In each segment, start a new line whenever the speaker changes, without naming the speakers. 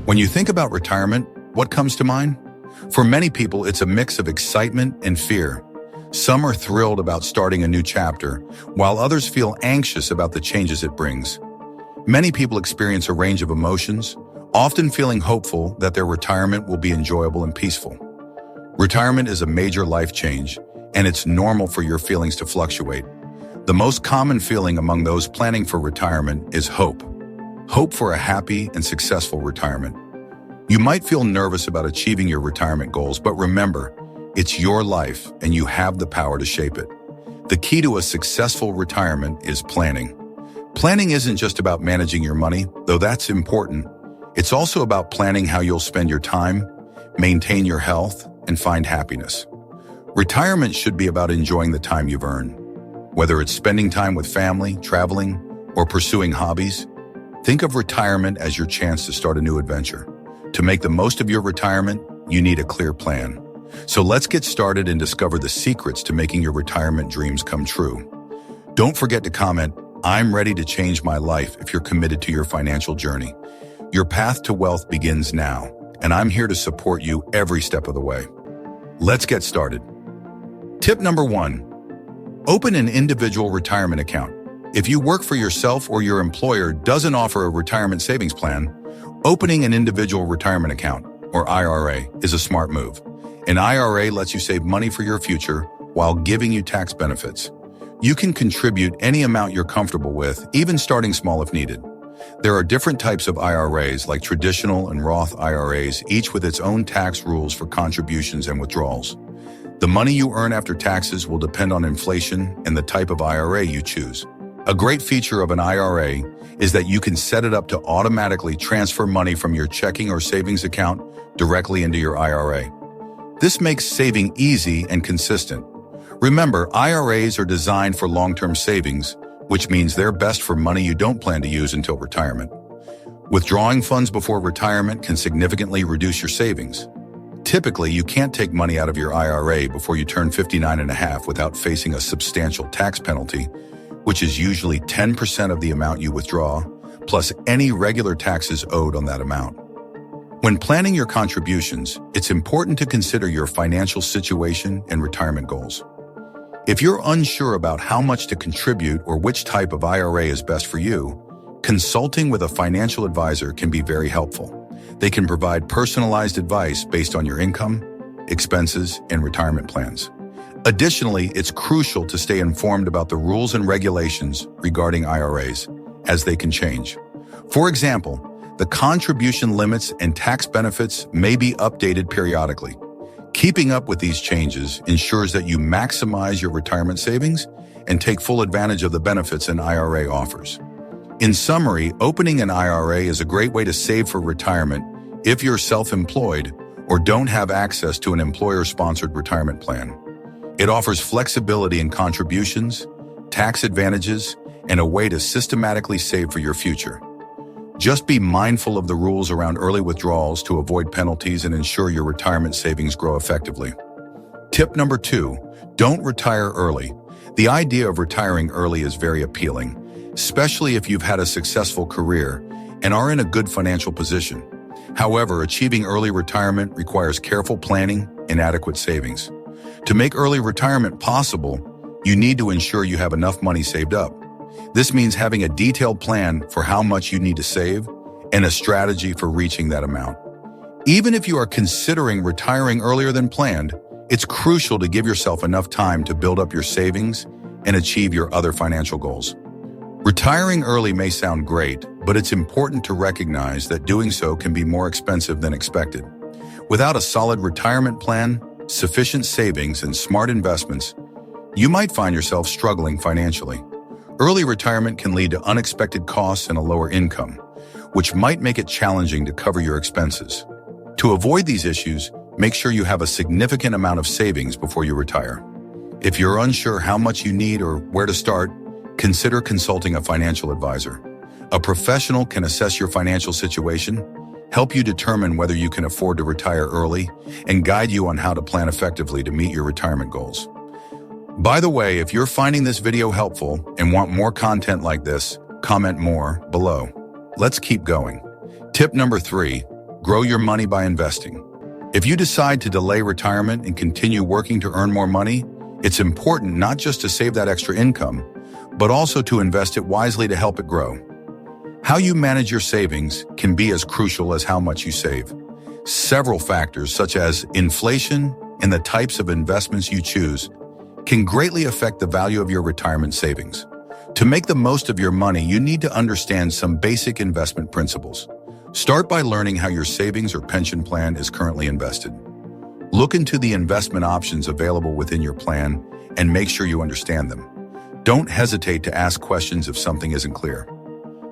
When you think about retirement, what comes to mind? For many people, it's a mix of excitement and fear. Some are thrilled about starting a new chapter, while others feel anxious about the changes it brings. Many people experience a range of emotions, often feeling hopeful that their retirement will be enjoyable and peaceful. Retirement is a major life change, and it's normal for your feelings to fluctuate. The most common feeling among those planning for retirement is hope. Hope for a happy and successful retirement. You might feel nervous about achieving your retirement goals, but remember, it's your life and you have the power to shape it. The key to a successful retirement is planning. Planning isn't just about managing your money, though that's important. It's also about planning how you'll spend your time, maintain your health, and find happiness. Retirement should be about enjoying the time you've earned. Whether it's spending time with family, traveling, or pursuing hobbies, think of retirement as your chance to start a new adventure. To make the most of your retirement, you need a clear plan. So let's get started and discover the secrets to making your retirement dreams come true. Don't forget to comment, "I'm ready to change my life," if you're committed to your financial journey. Your path to wealth begins now, and I'm here to support you every step of the way. Let's get started. Tip number 1. Open an individual retirement account. If you work for yourself or your employer doesn't offer a retirement savings plan, opening an individual retirement account, or IRA, is a smart move. An IRA lets you save money for your future while giving you tax benefits. You can contribute any amount you're comfortable with, even starting small if needed. There are different types of IRAs, like traditional and Roth IRAs, each with its own tax rules for contributions and withdrawals. The money you earn after taxes will depend on inflation and the type of IRA you choose. A great feature of an IRA is that you can set it up to automatically transfer money from your checking or savings account directly into your IRA. This makes saving easy and consistent. Remember, IRAs are designed for long-term savings, which means they're best for money you don't plan to use until retirement. Withdrawing funds before retirement can significantly reduce your savings. Typically, you can't take money out of your IRA before you turn 59 and a half without facing a substantial tax penalty, which is usually 10% of the amount you withdraw, plus any regular taxes owed on that amount. When planning your contributions, it's important to consider your financial situation and retirement goals. If you're unsure about how much to contribute or which type of IRA is best for you, consulting with a financial advisor can be very helpful. They can provide personalized advice based on your income, expenses, and retirement plans. Additionally, it's crucial to stay informed about the rules and regulations regarding IRAs, as they can change. For example, the contribution limits and tax benefits may be updated periodically. Keeping up with these changes ensures that you maximize your retirement savings and take full advantage of the benefits an IRA offers. In summary, opening an IRA is a great way to save for retirement if you're self-employed or don't have access to an employer-sponsored retirement plan. It offers flexibility in contributions, tax advantages, and a way to systematically save for your future. Just be mindful of the rules around early withdrawals to avoid penalties and ensure your retirement savings grow effectively. Tip number 2, don't retire early. The idea of retiring early is very appealing, especially if you've had a successful career and are in a good financial position. However, achieving early retirement requires careful planning and adequate savings. To make early retirement possible, you need to ensure you have enough money saved up. This means having a detailed plan for how much you need to save and a strategy for reaching that amount. Even if you are considering retiring earlier than planned, it's crucial to give yourself enough time to build up your savings and achieve your other financial goals. Retiring early may sound great, but it's important to recognize that doing so can be more expensive than expected. Without a solid retirement plan, sufficient savings, and smart investments, you might find yourself struggling financially. Early retirement can lead to unexpected costs and a lower income, which might make it challenging to cover your expenses. To avoid these issues, make sure you have a significant amount of savings before you retire. If you're unsure how much you need or where to start, consider consulting a financial advisor. A professional can assess your financial situation, help you determine whether you can afford to retire early, and guide you on how to plan effectively to meet your retirement goals. By the way, if you're finding this video helpful and want more content like this, comment more below. Let's keep going. Tip number 3, grow your money by investing. If you decide to delay retirement and continue working to earn more money, it's important not just to save that extra income, but also to invest it wisely to help it grow. How you manage your savings can be as crucial as how much you save. Several factors, such as inflation and the types of investments you choose, can greatly affect the value of your retirement savings. To make the most of your money, you need to understand some basic investment principles. Start by learning how your savings or pension plan is currently invested. Look into the investment options available within your plan and make sure you understand them. Don't hesitate to ask questions if something isn't clear.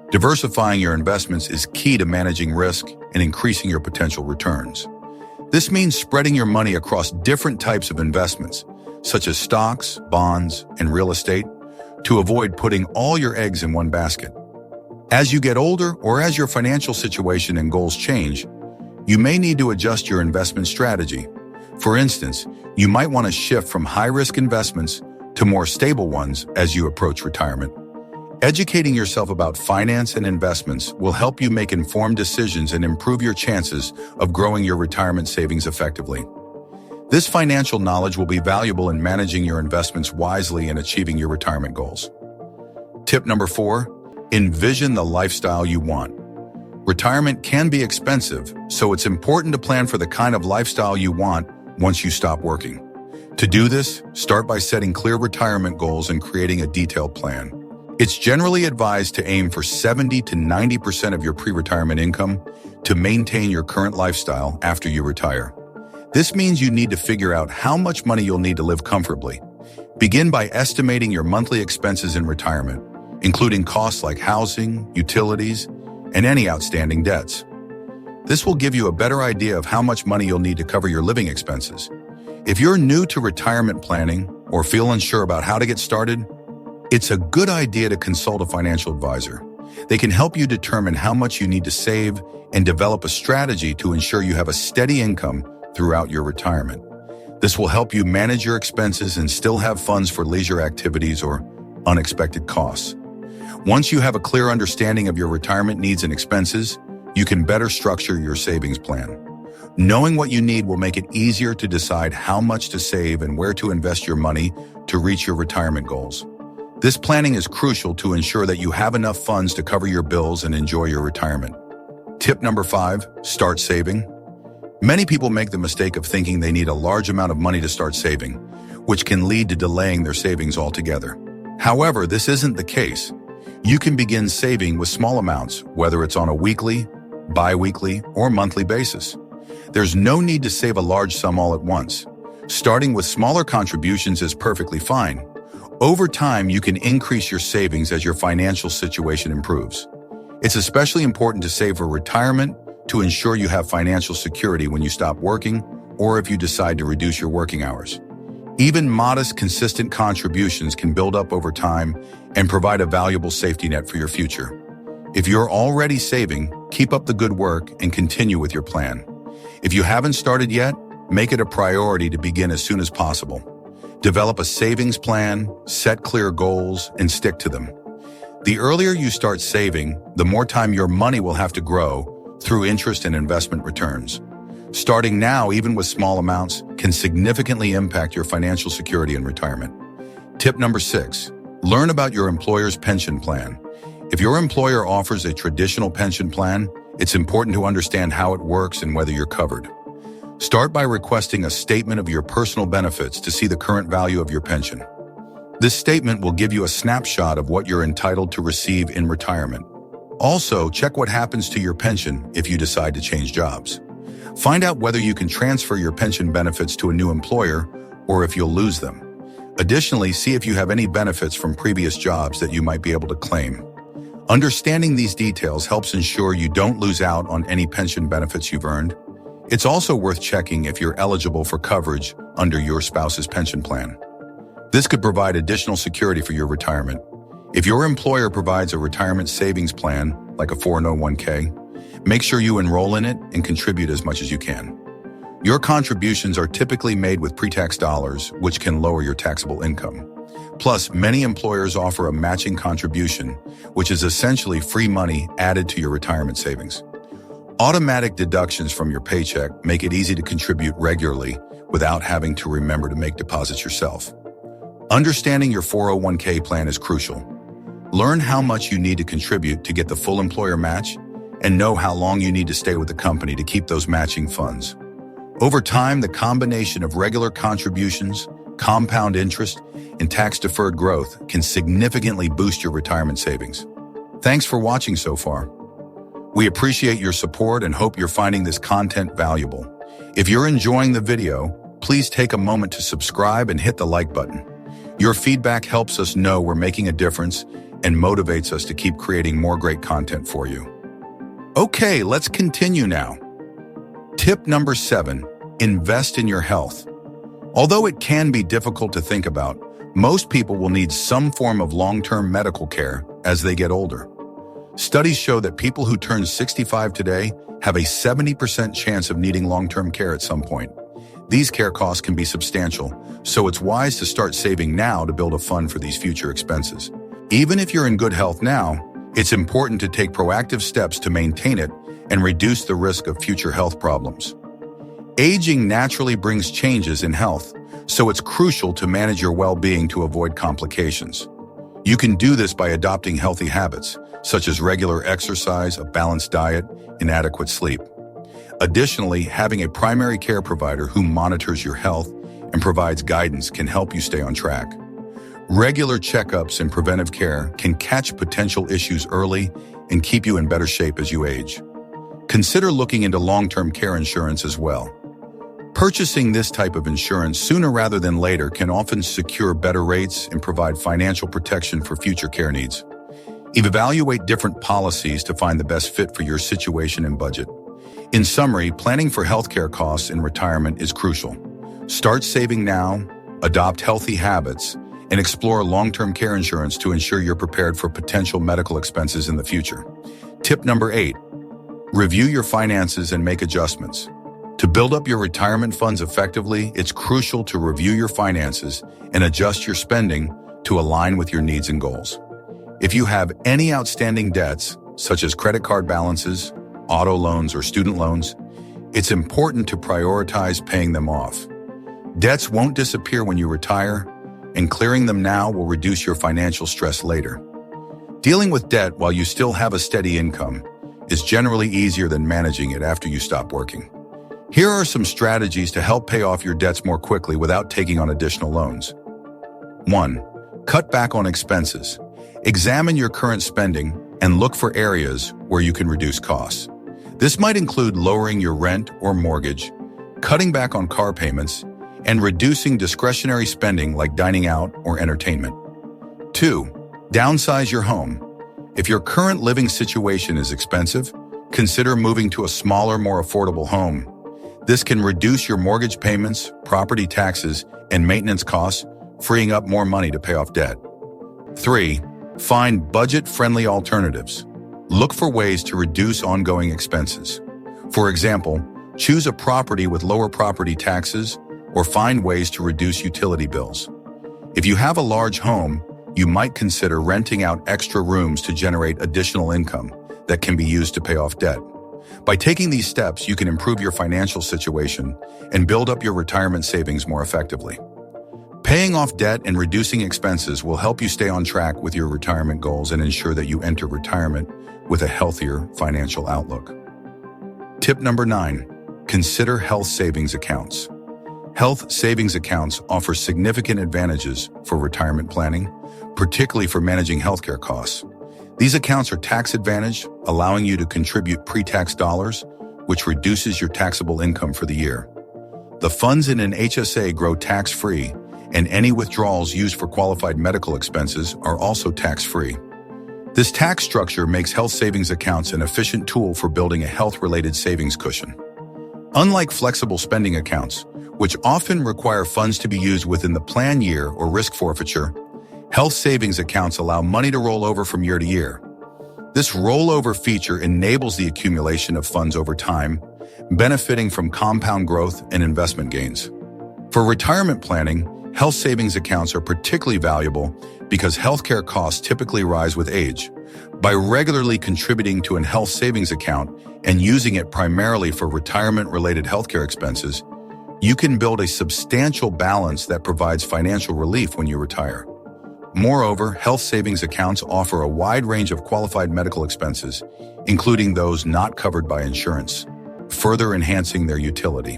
Diversifying your investments is key to managing risk and increasing your potential returns. This means spreading your money across different types of investments, such as stocks, bonds, and real estate, to avoid putting all your eggs in one basket. As you get older or as your financial situation and goals change, you may need to adjust your investment strategy. For instance, you might want to shift from high-risk investments to more stable ones as you approach retirement. Educating yourself about finance and investments will help you make informed decisions and improve your chances of growing your retirement savings effectively. This financial knowledge will be valuable in managing your investments wisely and achieving your retirement goals. Tip number 4, envision the lifestyle you want. Retirement can be expensive, so it's important to plan for the kind of lifestyle you want once you stop working. To do this, start by setting clear retirement goals and creating a detailed plan. It's generally advised to aim for 70 to 90% of your pre-retirement income to maintain your current lifestyle after you retire. This means you need to figure out how much money you'll need to live comfortably. Begin by estimating your monthly expenses in retirement, including costs like housing, utilities, and any outstanding debts. This will give you a better idea of how much money you'll need to cover your living expenses. If you're new to retirement planning or feel unsure about how to get started, it's a good idea to consult a financial advisor. They can help you determine how much you need to save and develop a strategy to ensure you have a steady income throughout your retirement. This will help you manage your expenses and still have funds for leisure activities or unexpected costs. Once you have a clear understanding of your retirement needs and expenses, you can better structure your savings plan. Knowing what you need will make it easier to decide how much to save and where to invest your money to reach your retirement goals. This planning is crucial to ensure that you have enough funds to cover your bills and enjoy your retirement. Tip number 5, start saving. Many people make the mistake of thinking they need a large amount of money to start saving, which can lead to delaying their savings altogether. However, this isn't the case. You can begin saving with small amounts, whether it's on a weekly, bi-weekly, or monthly basis. There's no need to save a large sum all at once. Starting with smaller contributions is perfectly fine. Over time, you can increase your savings as your financial situation improves. It's especially important to save for retirement to ensure you have financial security when you stop working or if you decide to reduce your working hours. Even modest, consistent contributions can build up over time and provide a valuable safety net for your future. If you're already saving, keep up the good work and continue with your plan. If you haven't started yet, make it a priority to begin as soon as possible. Develop a savings plan, set clear goals, and stick to them. The earlier you start saving, the more time your money will have to grow through interest and investment returns. Starting now, even with small amounts, can significantly impact your financial security in retirement. Tip number 6, learn about your employer's pension plan. If your employer offers a traditional pension plan, it's important to understand how it works and whether you're covered. Start by requesting a statement of your personal benefits to see the current value of your pension. This statement will give you a snapshot of what you're entitled to receive in retirement. Also, check what happens to your pension if you decide to change jobs. Find out whether you can transfer your pension benefits to a new employer or if you'll lose them. Additionally, see if you have any benefits from previous jobs that you might be able to claim. Understanding these details helps ensure you don't lose out on any pension benefits you've earned. It's also worth checking if you're eligible for coverage under your spouse's pension plan. This could provide additional security for your retirement. If your employer provides a retirement savings plan, like a 401k, make sure you enroll in it and contribute as much as you can. Your contributions are typically made with pre-tax dollars, which can lower your taxable income. Plus, many employers offer a matching contribution, which is essentially free money added to your retirement savings. Automatic deductions from your paycheck make it easy to contribute regularly without having to remember to make deposits yourself. Understanding your 401k plan is crucial. Learn how much you need to contribute to get the full employer match and know how long you need to stay with the company to keep those matching funds. Over time, the combination of regular contributions, compound interest, and tax-deferred growth can significantly boost your retirement savings. Thanks for watching so far. We appreciate your support and hope you're finding this content valuable. If you're enjoying the video, please take a moment to subscribe and hit the like button. Your feedback helps us know we're making a difference and motivates us to keep creating more great content for you. Okay, let's continue now. Tip number 7, invest in your health. Although it can be difficult to think about, most people will need some form of long-term medical care as they get older. Studies show that people who turn 65 today have a 70% chance of needing long-term care at some point. These care costs can be substantial, so it's wise to start saving now to build a fund for these future expenses. Even if you're in good health now, it's important to take proactive steps to maintain it and reduce the risk of future health problems. Aging naturally brings changes in health, so it's crucial to manage your well-being to avoid complications. You can do this by adopting healthy habits, such as regular exercise, a balanced diet, and adequate sleep. Additionally, having a primary care provider who monitors your health and provides guidance can help you stay on track. Regular checkups and preventive care can catch potential issues early and keep you in better shape as you age. Consider looking into long-term care insurance as well. Purchasing this type of insurance sooner rather than later can often secure better rates and provide financial protection for future care needs. Evaluate different policies to find the best fit for your situation and budget. In summary, planning for healthcare costs in retirement is crucial. Start saving now, adopt healthy habits, and explore long-term care insurance to ensure you're prepared for potential medical expenses in the future. Tip number 8, review your finances and make adjustments. To build up your retirement funds effectively, it's crucial to review your finances and adjust your spending to align with your needs and goals. If you have any outstanding debts, such as credit card balances, auto loans, or student loans, it's important to prioritize paying them off. Debts won't disappear when you retire, and clearing them now will reduce your financial stress later. Dealing with debt while you still have a steady income is generally easier than managing it after you stop working. Here are some strategies to help pay off your debts more quickly without taking on additional loans. 1. Cut back on expenses. Examine your current spending and look for areas where you can reduce costs. This might include lowering your rent or mortgage, cutting back on car payments, and reducing discretionary spending like dining out or entertainment. 2. Downsize your home. If your current living situation is expensive, consider moving to a smaller, more affordable home. This can reduce your mortgage payments, property taxes, and maintenance costs, freeing up more money to pay off debt. 3. Find budget-friendly alternatives. Look for ways to reduce ongoing expenses. For example, choose a property with lower property taxes or find ways to reduce utility bills. If you have a large home, you might consider renting out extra rooms to generate additional income that can be used to pay off debt. By taking these steps, you can improve your financial situation and build up your retirement savings more effectively. Paying off debt and reducing expenses will help you stay on track with your retirement goals and ensure that you enter retirement with a healthier financial outlook. Tip number 9, consider health savings accounts. Health savings accounts offer significant advantages for retirement planning, particularly for managing healthcare costs. These accounts are tax-advantaged, allowing you to contribute pre-tax dollars, which reduces your taxable income for the year. The funds in an HSA grow tax-free, and any withdrawals used for qualified medical expenses are also tax-free. This tax structure makes health savings accounts an efficient tool for building a health-related savings cushion. Unlike flexible spending accounts, which often require funds to be used within the plan year or risk forfeiture, health savings accounts allow money to roll over from year to year. This rollover feature enables the accumulation of funds over time, benefiting from compound growth and investment gains. For retirement planning, Health savings accounts are particularly valuable because healthcare costs typically rise with age. By regularly contributing to a health savings account and using it primarily for retirement-related healthcare expenses, you can build a substantial balance that provides financial relief when you retire. Moreover, health savings accounts offer a wide range of qualified medical expenses, including those not covered by insurance, further enhancing their utility.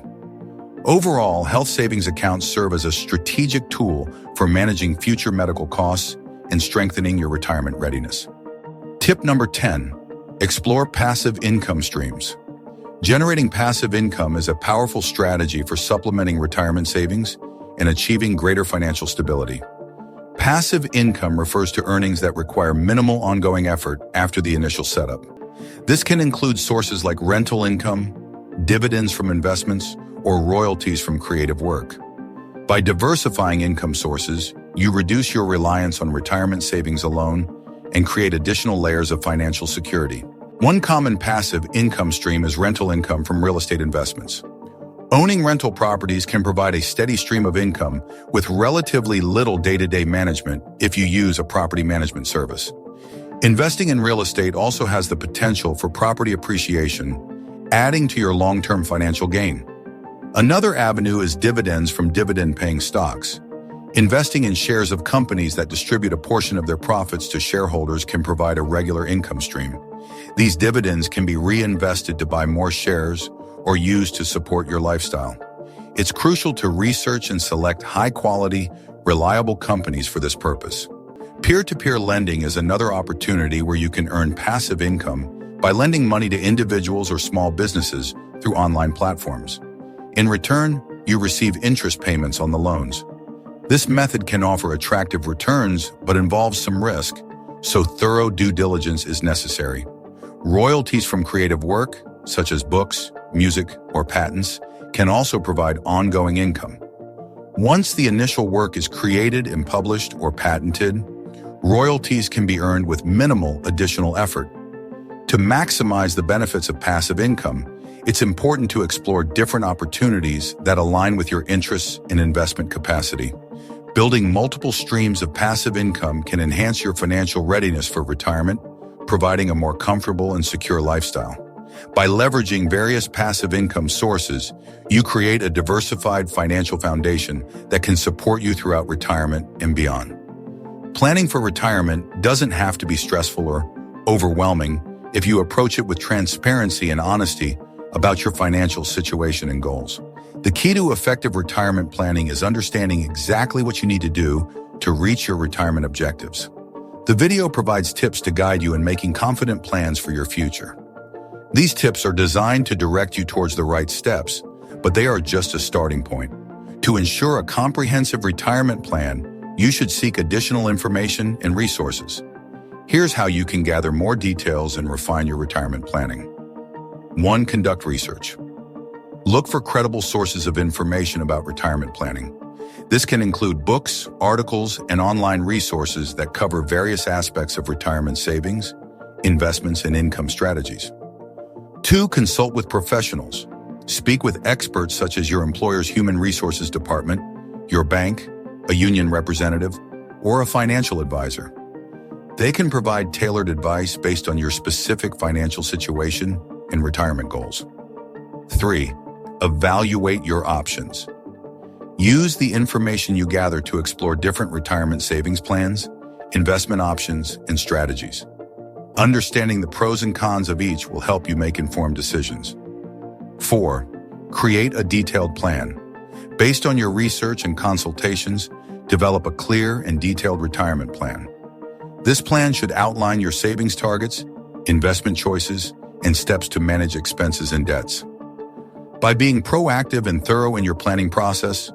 Overall, health savings accounts serve as a strategic tool for managing future medical costs and strengthening your retirement readiness. Tip number 10, explore passive income streams. Generating passive income is a powerful strategy for supplementing retirement savings and achieving greater financial stability. Passive income refers to earnings that require minimal ongoing effort after the initial setup. This can include sources like rental income, dividends from investments, or royalties from creative work. By diversifying income sources, you reduce your reliance on retirement savings alone and create additional layers of financial security. One common passive income stream is rental income from real estate investments. Owning rental properties can provide a steady stream of income with relatively little day-to-day management if you use a property management service. Investing in real estate also has the potential for property appreciation, adding to your long-term financial gain. Another avenue is dividends from dividend-paying stocks. Investing in shares of companies that distribute a portion of their profits to shareholders can provide a regular income stream. These dividends can be reinvested to buy more shares or used to support your lifestyle. It's crucial to research and select high-quality, reliable companies for this purpose. Peer-to-peer lending is another opportunity where you can earn passive income by lending money to individuals or small businesses through online platforms. In return, you receive interest payments on the loans. This method can offer attractive returns but involves some risk, so thorough due diligence is necessary. Royalties from creative work, such as books, music, or patents, can also provide ongoing income. Once the initial work is created and published or patented, royalties can be earned with minimal additional effort. To maximize the benefits of passive income, it's important to explore different opportunities that align with your interests and investment capacity. Building multiple streams of passive income can enhance your financial readiness for retirement, providing a more comfortable and secure lifestyle. By leveraging various passive income sources, you create a diversified financial foundation that can support you throughout retirement and beyond. Planning for retirement doesn't have to be stressful or overwhelming if you approach it with transparency and honesty about your financial situation and goals. The key to effective retirement planning is understanding exactly what you need to do to reach your retirement objectives. The video provides tips to guide you in making confident plans for your future. These tips are designed to direct you towards the right steps, but they are just a starting point. To ensure a comprehensive retirement plan, you should seek additional information and resources. Here's how you can gather more details and refine your retirement planning. 1. Conduct research. Look for credible sources of information about retirement planning. This can include books, articles, and online resources that cover various aspects of retirement savings, investments, and income strategies. 2. Consult with professionals. Speak with experts such as your employer's human resources department, your bank, a union representative, or a financial advisor. They can provide tailored advice based on your specific financial situation and retirement goals. 3. Evaluate your options. Use the information you gather to explore different retirement savings plans, investment options, and strategies. Understanding the pros and cons of each will help you make informed decisions. 4. Create a detailed plan. Based on your research and consultations, develop a clear and detailed retirement plan. This plan should outline your savings targets, investment choices, and steps to manage expenses and debts. By being proactive and thorough in your planning process,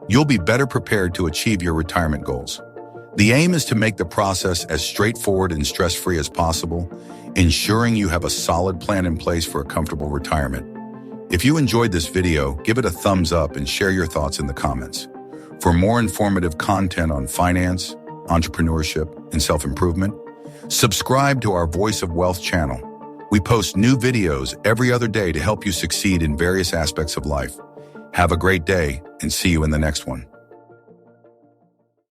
you'll be better prepared to achieve your retirement goals. The aim is to make the process as straightforward and stress-free as possible, ensuring you have a solid plan in place for a comfortable retirement. If you enjoyed this video, give it a thumbs up and share your thoughts in the comments. For more informative content on finance, entrepreneurship, and self-improvement, subscribe to our Voice of Wealth channel. We post new videos every other day to help you succeed in various aspects of life. Have a great day and see you in the next one.